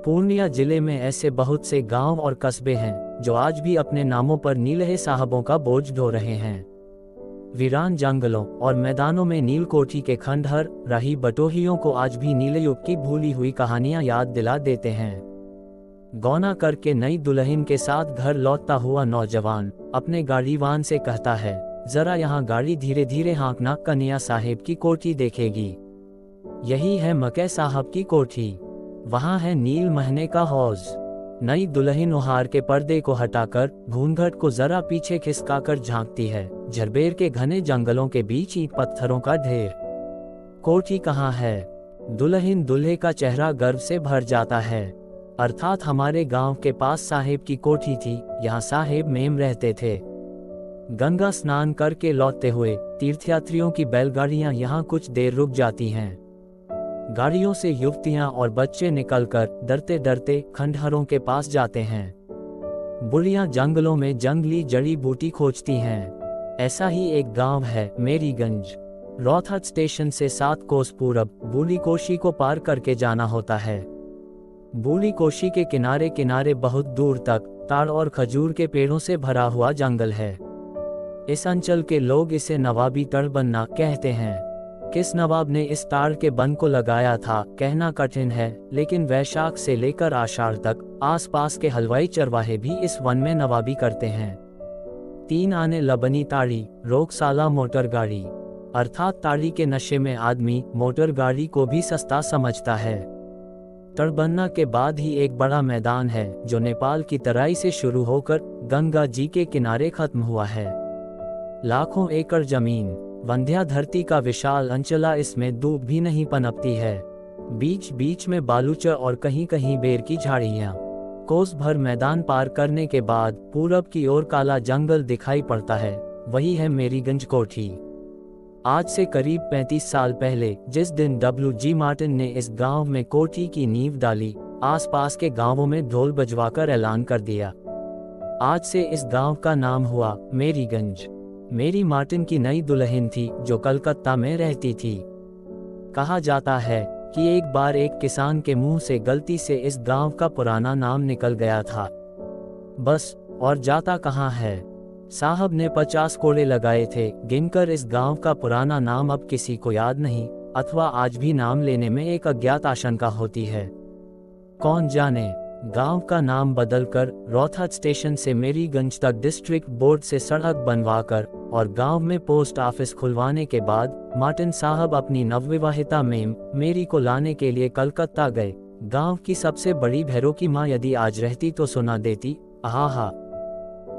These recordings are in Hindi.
पूर्णिया जिले में ऐसे बहुत से गांव और कस्बे हैं जो आज भी अपने नामों पर नीलहे साहबों का बोझ ढो रहे हैं। वीरान जंगलों और मैदानों में नीलकोठी के खंडहर रही बटोहियों को आज भी नीलयुग की भूली हुई कहानियां याद दिला देते हैं। गौना करके नई दुल्हन के साथ घर लौटता हुआ नौजवान अपने गाड़ीवान से कहता है, जरा यहाँ गाड़ी धीरे धीरे हाँकना, कन्या साहेब की कोठी देखेगी। यही है मकै साहब की कोठी। वहाँ है नील महीने का हौज। नई दुल्हन उहार के पर्दे को हटाकर घूंघट को जरा पीछे खिसकाकर झांकती है। झरबेर के घने जंगलों के बीच ईंट पत्थरों का ढेर। कोठी कहाँ है? दुल्हन दूल्हे का चेहरा गर्व से भर जाता है। अर्थात हमारे गांव के पास साहेब की कोठी थी। यहाँ साहेब मेम रहते थे। गंगा स्नान करके लौटते हुए तीर्थयात्रियों की बैलगाड़ियां यहाँ कुछ देर रुक जाती हैं। गाड़ियों से युवतियां और बच्चे निकलकर डरते डरते खंडहरों के पास जाते हैं। बुढ़ियां जंगलों में जंगली जड़ी बूटी खोजती हैं। ऐसा ही एक गांव है मेरीगंज। रौथट स्टेशन से 7 कोस पूरब बूली कोशी को पार करके जाना होता है। बूली कोशी के किनारे किनारे बहुत दूर तक ताड़ और खजूर के पेड़ों से भरा हुआ जंगल है। इस अंचल के लोग इसे नवाबी तड़बन्ना कहते हैं। किस नवाब ने इस ताड़ के बन को लगाया था कहना कठिन है, लेकिन वैशाख से लेकर आषाढ़ तक आसपास के हलवाई चरवाहे भी इस वन में नवाबी करते हैं। 3 आने लबनी ताड़ी रोकसाला मोटर गाड़ी, अर्थात ताड़ी के नशे में आदमी मोटर गाड़ी को भी सस्ता समझता है। तड़बन्ना के बाद ही एक बड़ा मैदान है जो नेपाल की तराई से शुरू होकर गंगा जी के किनारे खत्म हुआ है। लाखों एकड़ जमीन, वंध्या धरती का विशाल अंचला, इसमें दूब भी नहीं पनपती है। बीच बीच में बालूचर और कहीं कहीं बेर की झाड़ियां। कोस भर मैदान पार करने के बाद पूरब की ओर काला जंगल दिखाई पड़ता है। वही है मेरीगंज कोठी। आज से करीब 35 साल पहले जिस दिन W.G. मार्टिन ने इस गांव में कोठी की नींव डाली, आसपास के गांवों में ढोल बजवाकर ऐलान कर दिया। आज से इस गांव का नाम हुआ मेरीगंज। मेरी मार्टिन की नई दुल्हन थी जो कलकत्ता में रहती थी। कहा जाता है कि एक बार एक किसान के मुंह से गलती से इस गांव का पुराना नाम निकल गया था। बस और जाता कहाँ है। साहब ने 50 कोड़े लगाए थे गिनकर। इस गांव का पुराना नाम अब किसी को याद नहीं, अथवा आज भी नाम लेने में एक अज्ञात आशंका होती है। कौन जाने। गांव का नाम बदलकर रौथट स्टेशन से मेरीगंज तक डिस्ट्रिक्ट बोर्ड से सड़क बनवाकर और गांव में पोस्ट ऑफिस खुलवाने के बाद मार्टिन साहब अपनी नवविवाहिता मेम मेरी को लाने के लिए कलकत्ता गए। गांव की सबसे बड़ी भैरों की माँ यदि आज रहती तो सुना देती, आहा,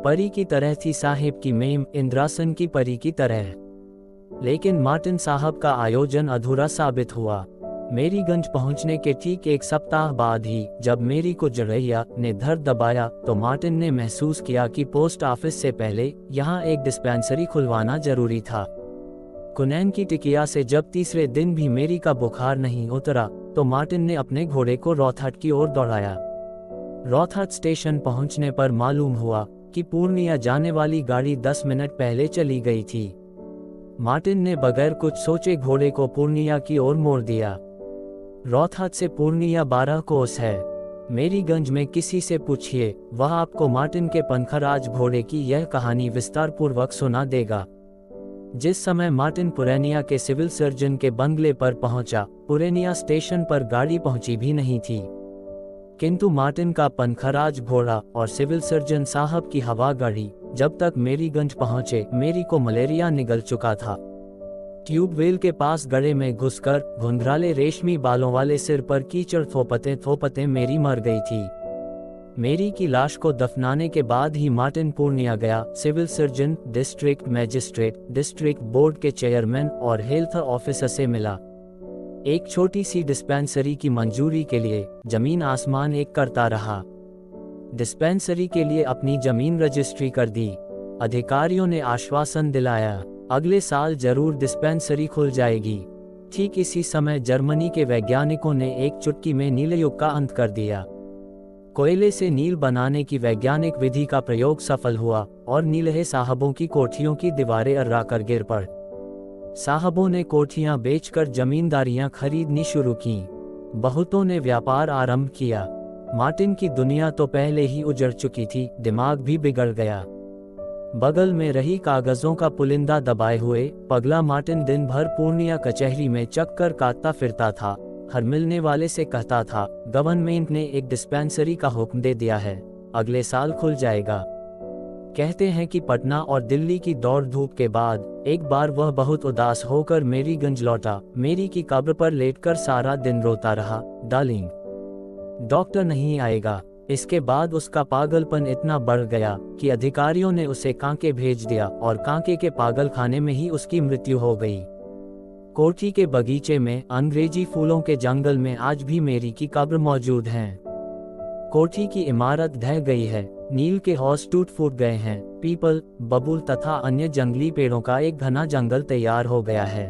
परी की तरह थी साहेब की मेम, इंद्रासन की परी की तरह। लेकिन मार्टिन साहब का आयोजन अधूरा साबित हुआ। मेरीगंज पहुंचने के ठीक 1 सप्ताह बाद ही जब मेरी को जड़ैया ने धर दबाया तो मार्टिन ने महसूस किया कि पोस्ट ऑफिस से पहले यहां एक डिस्पेंसरी खुलवाना जरूरी था। कुनैन की टिकिया से जब तीसरे दिन भी मेरी का बुखार नहीं उतरा तो मार्टिन ने अपने घोड़े को रौथट की ओर दौड़ाया। रौथट स्टेशन पहुंचने पर मालूम हुआ कि पूर्णिया जाने वाली गाड़ी 10 मिनट पहले चली गई थी। मार्टिन ने बगैर कुछ सोचे घोड़े को पूर्णिया की ओर मोड़ दिया। रौथट से पूर्णिया 12 कोस है। मेरीगंज में किसी से पूछिए, वह आपको मार्टिन के पनखराज घोड़े की यह कहानी विस्तार पूर्वक सुना देगा। जिस समय मार्टिन पुरैनिया के सिविल सर्जन के बंगले पर पहुंचा, पुरैनिया स्टेशन पर गाड़ी पहुंची भी नहीं थी। किंतु मार्टिन का पनखराज घोड़ा और सिविल सर्जन साहब की हवा गाड़ी जब तक मेरीगंज पहुंचे, मेरी को मलेरिया निगल चुका था। ट्यूबवेल के पास गड्ढे में घुसकर घुंघराले रेशमी बालों वाले सिर पर कीचड़ थोपते थोपते मेरी मर गई थी। मेरी की लाश को दफनाने के बाद ही मार्टिन पूर्णिया गया। Civil surgeon, district magistrate, district board के चेयरमैन और हेल्थ ऑफिसर से मिला। एक छोटी सी डिस्पेंसरी की मंजूरी के लिए जमीन आसमान एक करता रहा। डिस्पेंसरी के लिए अपनी जमीन रजिस्ट्री कर दी। अधिकारियों ने आश्वासन दिलाया, अगले साल जरूर डिस्पेंसरी खुल जाएगी। ठीक इसी समय जर्मनी के वैज्ञानिकों ने एक चुटकी में नीलयुग का अंत कर दिया। कोयले से नील बनाने की वैज्ञानिक विधि का प्रयोग सफल हुआ और नीलहे साहबों की कोठियों की दीवारें अर्रा कर गिर पड़। साहबों ने कोठियां बेचकर जमींदारियां खरीदनी शुरू की। बहुतों ने व्यापार आरंभ किया। मार्टिन की दुनिया तो पहले ही उजड़ चुकी थी, दिमाग भी बिगड़ गया। बगल में रही कागजों का पुलिंदा दबाए हुए पगला मार्टिन दिन भर पूर्णिया कचहरी में चक्कर काटता फिरता था। हर मिलने वाले से कहता था, गवर्नमेंट ने एक डिस्पेंसरी का हुक्म दे दिया है, अगले साल खुल जाएगा। कहते हैं कि पटना और दिल्ली की दौड़ धूप के बाद एक बार वह बहुत उदास होकर मेरीगंज लौटा। मेरी की कब्र पर लेटकर सारा दिन रोता रहा, डार्लिंग, डॉक्टर नहीं आएगा। इसके बाद उसका पागलपन इतना बढ़ गया कि अधिकारियों ने उसे कांके भेज दिया और कांके के पागलखाने में ही उसकी मृत्यु हो गई। कोठी के बगीचे में अंग्रेजी फूलों के जंगल में आज भी मेरी की कब्र मौजूद है। कोठी की इमारत ढह गई है, नील के हौज टूट फूट गए हैं, पीपल, बबूल तथा अन्य जंगली पेड़ों का एक घना जंगल तैयार हो गया है।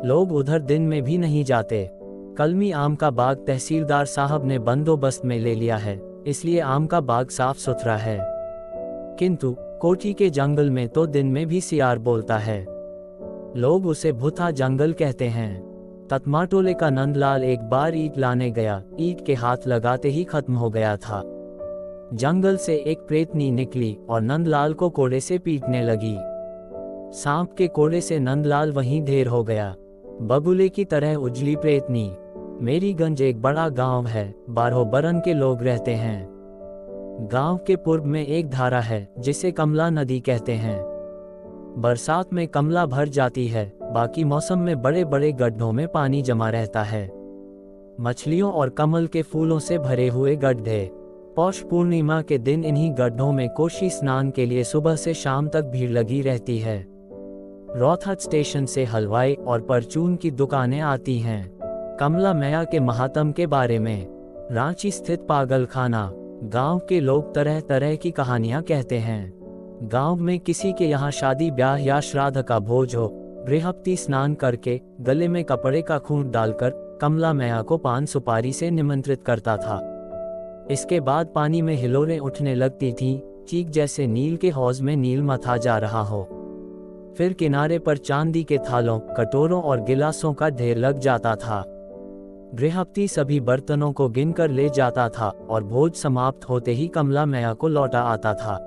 लोग उधर दिन में भी नहीं जाते। कलमी आम का बाग तहसीलदार साहब ने बंदोबस्त में ले लिया है, इसलिए आम का बाग साफ सुथरा है। किंतु कोठी के जंगल में तो दिन में भी सियार बोलता है। लोग उसे भूथा जंगल कहते हैं। ततमाटोले का नंदलाल एक बार ईंट लाने गया, ईंट के हाथ लगाते ही खत्म हो गया था। जंगल से एक प्रेतनी निकली और नंदलाल को कोड़े से पीटने लगी। सांप के कोड़े से नंदलाल वहीं ढेर हो गया। बगुले की तरह उजली प्रेतनी। मेरीगंज एक बड़ा गांव है, 12 बरन के लोग रहते हैं। गांव के पूर्व में एक धारा है जिसे कमला नदी कहते हैं। बरसात में कमला भर जाती है, बाकी मौसम में बड़े बड़े गड्ढों में पानी जमा रहता है। मछलियों और कमल के फूलों से भरे हुए गड्ढे। पौष पूर्णिमा के दिन इन्हीं गड्ढों में कोशी स्नान के लिए सुबह से शाम तक भीड़ लगी रहती है। रौथहट स्टेशन से हलवाई और परचून की दुकानें आती हैं। कमला मैया के महात्म के बारे में। रांची स्थित पागलखाना। गांव के लोग तरह तरह की कहानियां कहते हैं। गांव में किसी के यहाँ शादी ब्याह या श्राद्ध का भोज हो, गृहस्थी स्नान करके गले में कपड़े का खूंट डालकर कमला मैया को पान सुपारी से निमंत्रित करता था। इसके बाद पानी में हिलोरें उठने लगती थीं, चीख जैसे नील के हौज में नील मथा जा रहा हो। फिर किनारे पर चांदी के थालों, कटोरों और गिलासों का ढेर लग जाता था। गृहस्थी सभी बर्तनों को गिनकर ले जाता था और भोज समाप्त होते ही कमला मैया को लौटा आता था।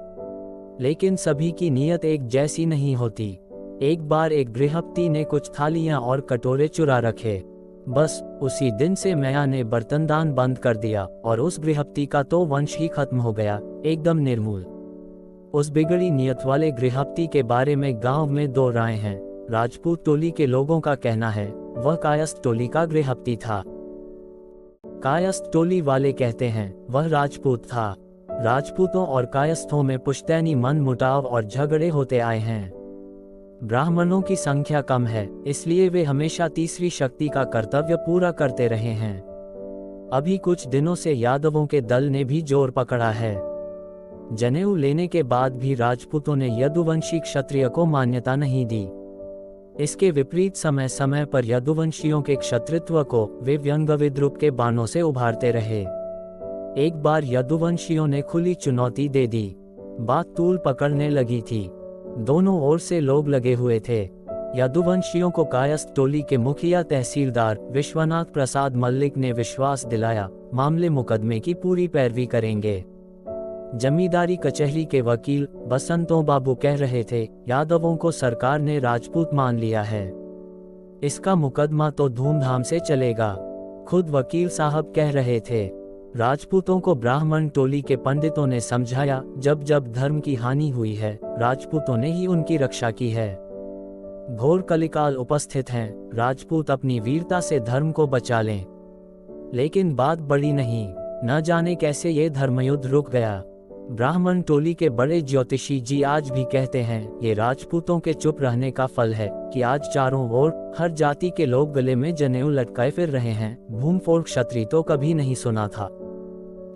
लेकिन सभी की नीयत एक जैसी नहीं होती। एक बार एक गृहस्थी ने कुछ थालियां और कटोरे चुरा रखे। बस उसी दिन से मैया ने बर्तनदान बंद कर दिया और उस गृहस्थी का तो वंश ही खत्म हो गया, एकदम निर्मूल। उस बिगड़ी नियत वाले गृहस्थी के बारे में गांव में 2 राय हैं। राजपूत टोली के लोगों का कहना है वह कायस्थ टोली का गृहस्थी था। कायस्थ टोली वाले कहते हैं वह राजपूत था। राजपूतों और कायस्थों में पुश्तैनी मन मुटाव और झगड़े होते आए हैं। ब्राह्मणों की संख्या कम है, इसलिए वे हमेशा तीसरी शक्ति का कर्तव्य पूरा करते रहे हैं। अभी कुछ दिनों से यादवों के दल ने भी जोर पकड़ा है। जनेऊ लेने के बाद भी राजपूतों ने यदुवंशी क्षत्रिय को मान्यता नहीं दी। इसके विपरीत समय समय पर यदुवंशियों के क्षत्रित्व को वे व्यंग विद्रूप के बाणों से उभारते रहे। एक बार यदुवंशियों ने खुली चुनौती दे दी। बात तूल पकड़ने लगी थी। दोनों ओर से लोग लगे हुए थे। यदुवंशियों को कायस्थ टोली के मुखिया तहसीलदार विश्वनाथ प्रसाद मल्लिक ने विश्वास दिलाया, मामले मुकदमे की पूरी पैरवी करेंगे। जमींदारी कचहरी के वकील बसंतो बाबू कह रहे थे, यादवों को सरकार ने राजपूत मान लिया है, इसका मुकदमा तो धूमधाम से चलेगा। खुद वकील साहब कह रहे थे। राजपूतों को ब्राह्मण टोली के पंडितों ने समझाया, जब जब धर्म की हानि हुई है, राजपूतों ने ही उनकी रक्षा की है। घोर कलिकाल उपस्थित हैं, राजपूत अपनी वीरता से धर्म को बचा लें। लेकिन बात बड़ी नहीं, न जाने कैसे ये धर्मयुद्ध रुक गया। ब्राह्मण टोली के बड़े ज्योतिषी जी आज भी कहते हैं, ये राजपूतों के चुप रहने का फल है कि आज चारों ओर हर जाति के लोग गले में जनेऊ लटकाए फिर रहे हैं। भूमफोड़ क्षत्रिय तो कभी नहीं सुना था।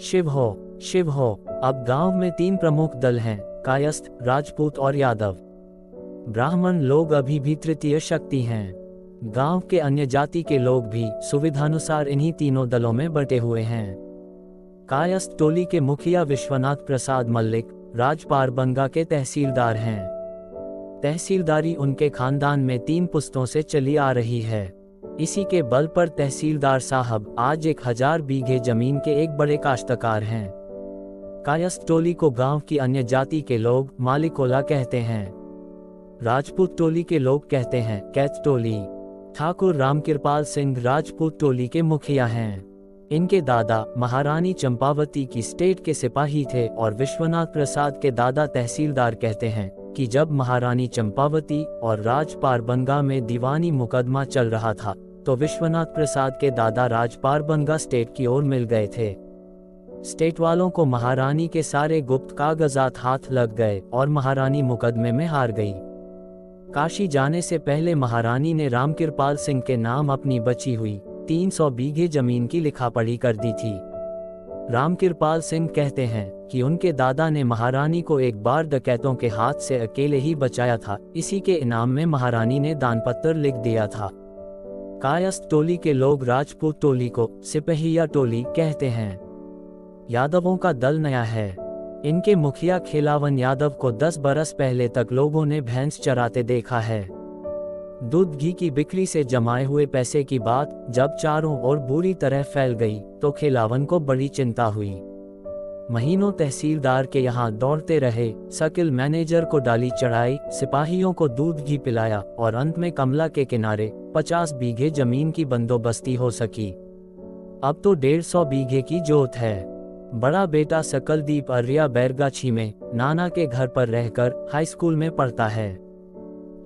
शिव हो, शिव हो। अब गांव में 3 प्रमुख दल हैं, कायस्थ, राजपूत और यादव। ब्राह्मण लोग अभी भी तृतीय शक्ति हैं। गांव के अन्य जाति के लोग भी सुविधानुसार इन्हीं तीनों दलों में बंटे हुए हैं। कायस्थ टोली के मुखिया विश्वनाथ प्रसाद मल्लिक राजपारबंगा के तहसीलदार हैं। तहसीलदारी उनके खानदान में 3 पुश्तों से चली आ रही है। इसी के बल पर तहसीलदार साहब आज 1000 बीघे जमीन के एक बड़े काश्तकार हैं। कायस्थ टोली को गांव की अन्य जाति के लोग मालिकोला कहते हैं। राजपूत टोली के लोग कहते हैं कैथ टोली। ठाकुर रामकृपाल सिंह राजपूत टोली के मुखिया हैं। इनके दादा महारानी चंपावती की स्टेट के सिपाही थे और विश्वनाथ प्रसाद के दादा तहसीलदार कहते हैं कि जब महारानी चंपावती और राजपारबंगा में दीवानी मुकदमा चल रहा था तो विश्वनाथ प्रसाद के दादा राजपारबंगा स्टेट की ओर मिल गए थे। स्टेट वालों को महारानी के सारे गुप्त कागजात हाथ लग गए और महारानी मुकदमे में हार गई। काशी जाने से पहले महारानी ने रामकृपाल सिंह के नाम अपनी बची हुई 300 बीघे जमीन की लिखापढ़ी कर दी थी। रामकृपाल सिंह कहते हैं कि उनके दादा ने महारानी को एक बार डकैतों के हाथ से अकेले ही बचाया था। इसी के इनाम में महारानी ने दानपत्र लिख दिया था। कायस्थ टोली के लोग राजपूत टोली को सिपहिया टोली कहते हैं। यादवों का दल नया है। इनके मुखिया खेलावन यादव को 10 बरस पहले तक लोगों ने भैंस चराते देखा है। दूध घी की बिक्री से जमाए हुए पैसे की बात जब चारों ओर बुरी तरह फैल गई तो खेलावन को बड़ी चिंता हुई। महीनों तहसीलदार के यहाँ दौड़ते रहे, सर्किल मैनेजर को डाली चढ़ाई, सिपाहियों को दूध घी पिलाया और अंत में कमला के किनारे 50 बीघे जमीन की बंदोबस्ती हो सकी। अब तो 150 बीघे की जोत है। बड़ा बेटा सकलदीप अर्रिया बैरगाछी में नाना के घर पर रहकर हाई स्कूल में पढ़ता है।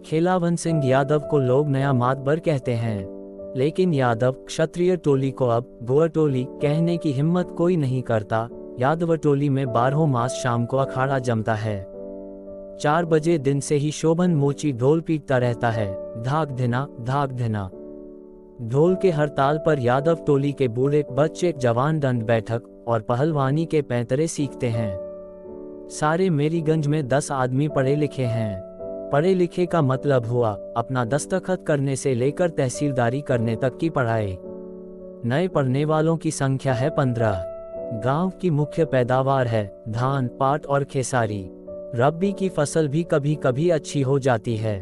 खेलावन सिंह यादव को लोग नया मातबर कहते हैं, लेकिन यादव क्षत्रिय टोली को अब गोअ टोली कहने की हिम्मत कोई नहीं करता। यादव टोली में 12 मास शाम को अखाड़ा जमता है। 4 बजे दिन से ही शोभन मोची ढोल पीटता रहता है, धाक धिना धाक धिना। ढोल के हड़ताल पर यादव टोली के बूढ़े बच्चे जवान दंड बैठक और पहलवानी के पैंतरे सीखते हैं। सारे मेरीगंज में 10 आदमी पढ़े लिखे हैं। पढ़े लिखे का मतलब हुआ अपना दस्तखत करने से लेकर तहसीलदारी करने तक की पढ़ाई। नए पढ़ने वालों की संख्या है 15। गांव की मुख्य पैदावार है धान, पाट और खेसारी। रब्बी की फसल भी कभी कभी अच्छी हो जाती है।